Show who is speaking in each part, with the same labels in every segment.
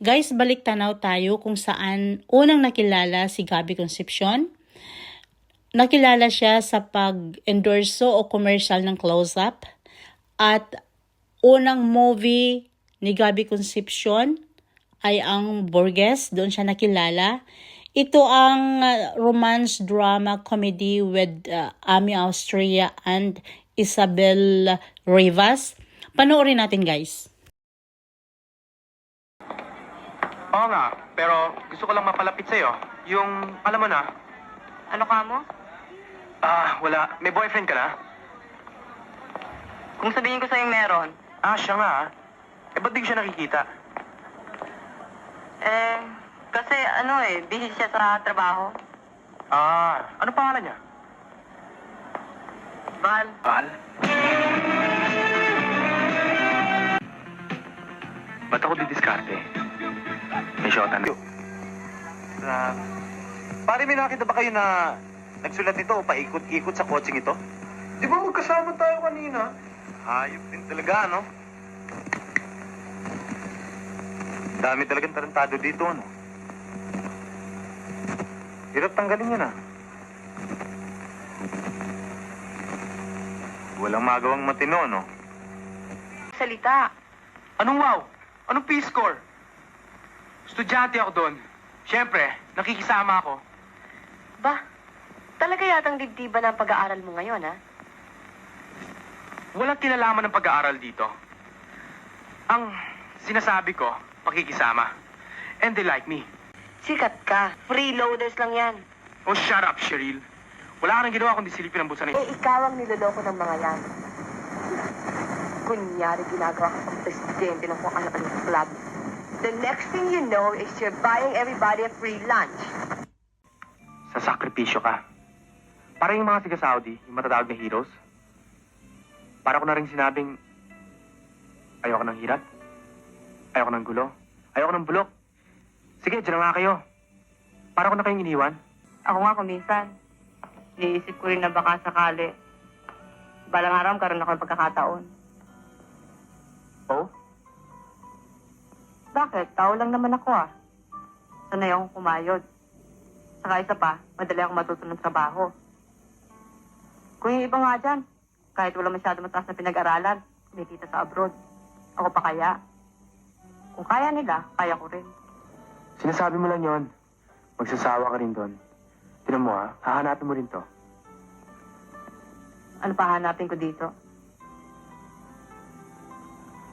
Speaker 1: Guys, balik tanaw tayo kung saan unang nakilala si Gabby Concepcion. Nakilala siya sa pag-endorso o commercial ng Close-Up. At unang movie ni Gabby Concepcion ay ang Burgess. Doon siya nakilala. Ito ang romance drama comedy with Ami Austria and Isabel Rivas. Panoorin natin, guys.
Speaker 2: Oo nga, pero gusto ko lang mapalapit sa'yo. Yung, alam mo na.
Speaker 3: Ano ka mo?
Speaker 2: Wala. May boyfriend ka na?
Speaker 3: Kung sabihin ko sa'yo meron,
Speaker 2: Siya nga ba't di ko siya nakikita?
Speaker 3: kasi busy siya sa trabaho.
Speaker 2: Ano pangalan niya?
Speaker 3: Val,
Speaker 2: Val? Ba't ako didiskarte? May shota na. Pare, may nakita ba kayo na nagsulat nito o paikot-ikot sa coaching ito? Di ba magkasama tayo kanina? Hayop din talaga, no? Dami talagang tarantado dito, no? Hirap tanggalin yan, Walang magawang matino, no?
Speaker 3: salita.
Speaker 2: Anong wow? Anong Peace Corps? Estudyante ako doon. Siyempre, nakikisama ako.
Speaker 3: Ba, talaga yatang dibdiba ng pag-aaral mo ngayon, ha?
Speaker 2: Walang kinalaman ng pag-aaral dito. Ang sinasabi ko, pakikisama. And they like me.
Speaker 3: Sikat ka. Freeloaders lang yan.
Speaker 2: Oh, shut up, Cheryl. Wala ka nang ginawa kundi silipin ang busa na ito.
Speaker 3: Ikaw ang niloloko ng mga yan. Kunyari, ginagawa ka pang presidente ng kung ano-anong club. The next thing you know is you're buying everybody a free lunch.
Speaker 2: Sa sakripisyo ka. Para yung mga siga-Saudi, yung matatawag na heroes. Para ko na rin sinabing, ayoko ng hirap. Ayoko ng gulo. Ayoko ng bulok. Sige, dyan na nga kayo. Para ko na kayong iniwan.
Speaker 3: Ako nga kuminsan. Iniisip ko rin na baka sakali. Balang araw karoon ako ng pagkakataon.
Speaker 2: Oh?
Speaker 3: Bakit? Tao lang naman ako Sanay akong kumayod. Saka isa pa, madali akong matuto ng trabaho. Kung yung iba nga dyan, kahit wala masyado mataas na pinag-aralan, kumikita sa abroad. Ako pa kaya? Kung kaya nila, kaya ko rin.
Speaker 2: Sinasabi mo lang yon. Magsasawa ka rin doon. Tinan mo hahanapin mo rin to.
Speaker 3: Ano pa hanapin ko dito?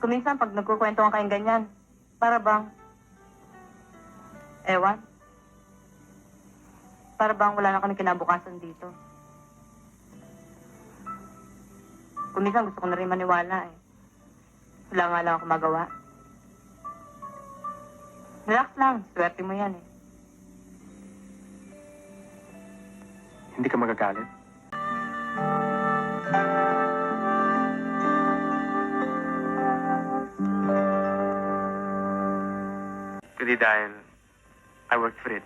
Speaker 3: Kuminsan, pag nagkukwentuhan kayong ganyan, para bang, ewan, para bang wala na kami kinabukasan dito. Kuminsan, gusto ko na rin maniwala Wala nga lang ako magawa. Relax lang, swerte mo yan
Speaker 2: Hindi ka magagalit? Kundi dahil I worked for it.